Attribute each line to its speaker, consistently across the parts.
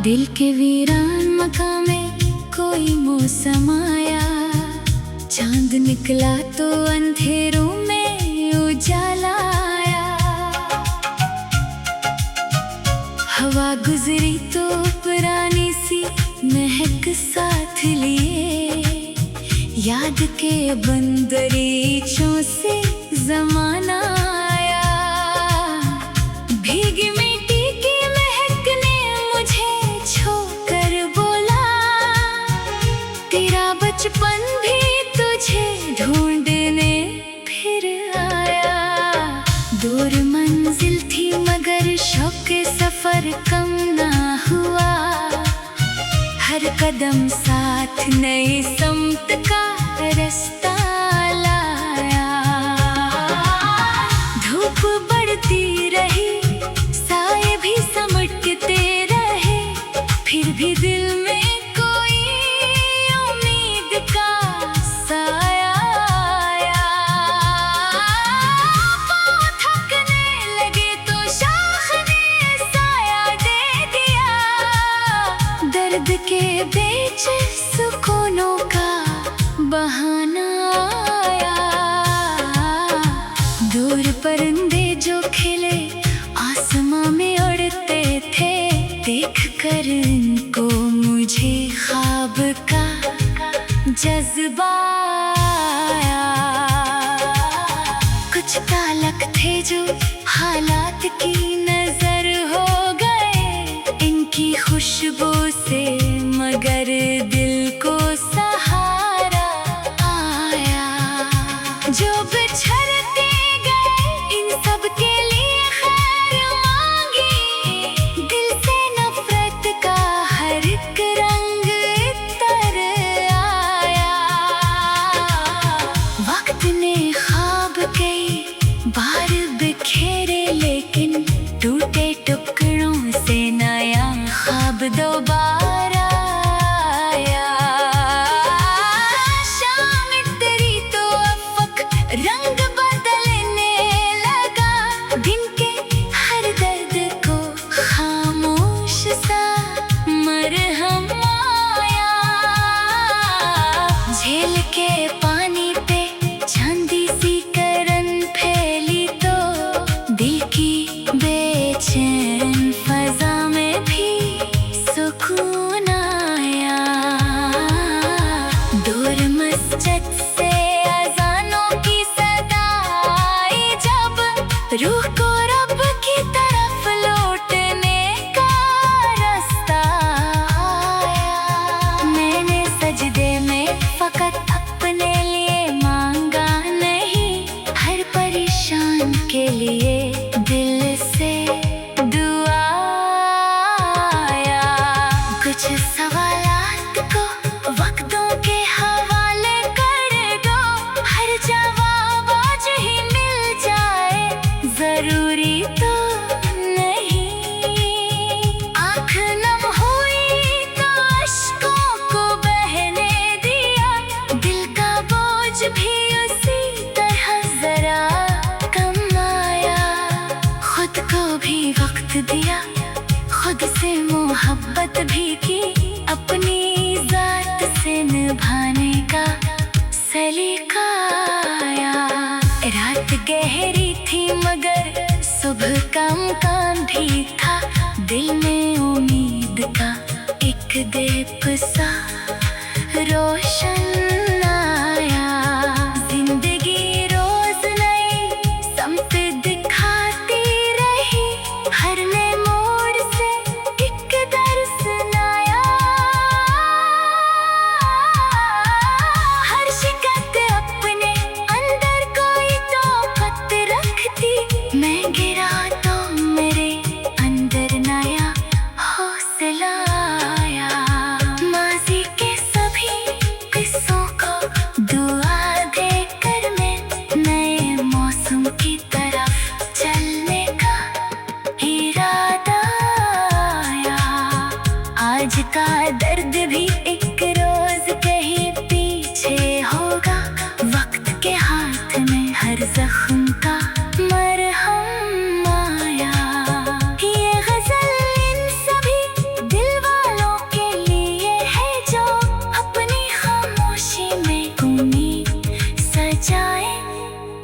Speaker 1: दिल के वीरान मकान में कोई मौसम आया, चांद निकला तो अंधेरों में उजाला आया। हवा गुजरी तो पुरानी सी महक साथ लिए, याद के बंदरीचों से जमाना आया। भीगी मिट्टी की महक ने मुझे छोकर बोला, तेरा बचपन भी तुझे ढूंढने फिर आया। दूर मंजिल थी मगर शौक सफर कम ना हुआ, हर कदम साथ नई समत का रास्ता लाया। धूप बढ़ती रही, साए भी समटते रहे, फिर भी दिल में कोई उम्मीद का साया आया। पाँव थकने लगे तो शाख ने साया दे दिया, दर्द के बीच सुकूनों का बहाना आया। दूर परिंदे जो खिले आसमां में उड़ते थे, देख कर इनको मुझे ख्वाब का जज्बा आया। कुछ तालक थे जो हालात की नजर हो गए, इनकी खुशबू से मगर दिल को सहारा आया। जो बिछड़ते गए इन सब के लिए खैर मांगी, दिल से नफरत का हर एक रंग तर आया। वक्त ने ख्वाब कई बार बिखेरे, लेकिन टूटे टुकड़ों से नया ख्वाब दोबारा आया। शाम तेरी तो अफक रंग बदलने लगा, दिन के हर दर्द को खामोश सा मरहम आया। झेल के पानी पे चांदी सी करन फैली तो, दिल की बेचैन फजा में भी सुकून आया। दूर मस्जिद से अज़ानों की सदा आई, जब रूह को रब की तरफ लौटने का रास्ता आया। मैंने सजदे में फकत अपने लिए मांगा नहीं, हर परेशान के लिए दिल से दुआ आया। कुछ सवालात को वक्तों के हवाले कर दो, हर जवाब आज ही मिल जाए जरूरी तो नहीं। आँख नम हुई तो अश्कों को बहने दिया, दिल का बोझ भी उसी तरह जरा कम आया। खुद को भी वक्त दिया, खुद से मोहब्बत भी की, अपनी जात से निभाने का सलीका आया। रात गहरी थी मगर सुबह का मकाम भी था, दिल में उम्मीद का एक दीप सा रोशन आया। जिंदगी रोज नई समत दिखाती रही, हर नए मोड़ से एक दर्स नया। हर शिकत अपने अंदर कोई तोहफत रखती, मैं गिरा तो मेरे अंदर नया हौसला आया। माज़ी के सभी दर्द भी एक रोज कहीं पीछे होगा। वक्त के हाथ में हर जख्म का मरहम आया। ये गजल इन सभी दिल वालों के लिए है जो अपनी खामोशी में उम्मीद सजाए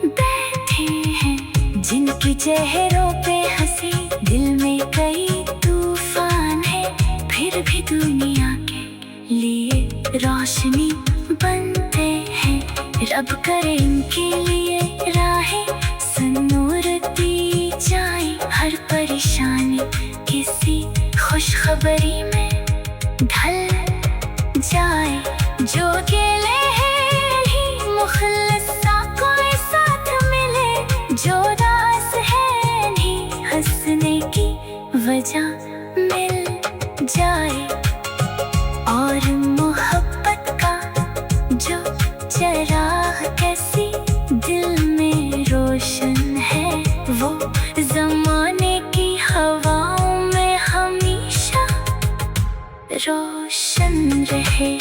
Speaker 1: बैठे हैं। जिनकी चेहरों पे हंसी, दिल में कई तूफान है, फिर भी दुनिया के लिए रोशनी बनते हैं। रब करे इनके लिए राहें सनूर दी जाए। हर परेशानी किसी खुशखबरी में ढल जाए। जो अकेले हैं ही मुखलिस सा कोई साथ मिले। जो दास है नहीं हंसने की वजह मिल जाए। और मोहब्बत का जो चराग कैसी दिल में रोशन है, वो ज़माने की हवाओं में हमेशा रोशन रहे।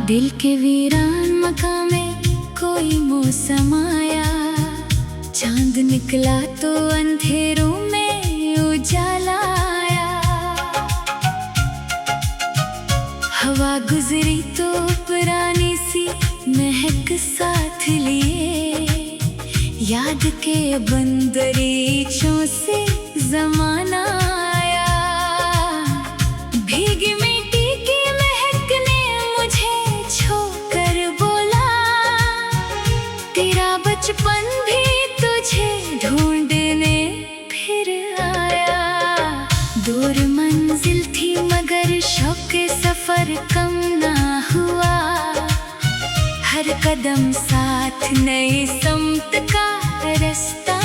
Speaker 1: दिल के वीरान मकान में कोई मौसम आया। चांद निकला तो अंधेरों में उजाला आया। हवा गुजरी तो पुरानी सी महक साथ लिए। याद के बंदरीचों से जमाना आया। भीगी मिट्टी की महक ने मुझे छोकर बोला, तेरा बचपन भी तुझे ढूंढने फिर आया। दूर मंजिल थी मगर शौक सफर कम ना हुआ। हर कदम साथ नई समत का रास्ता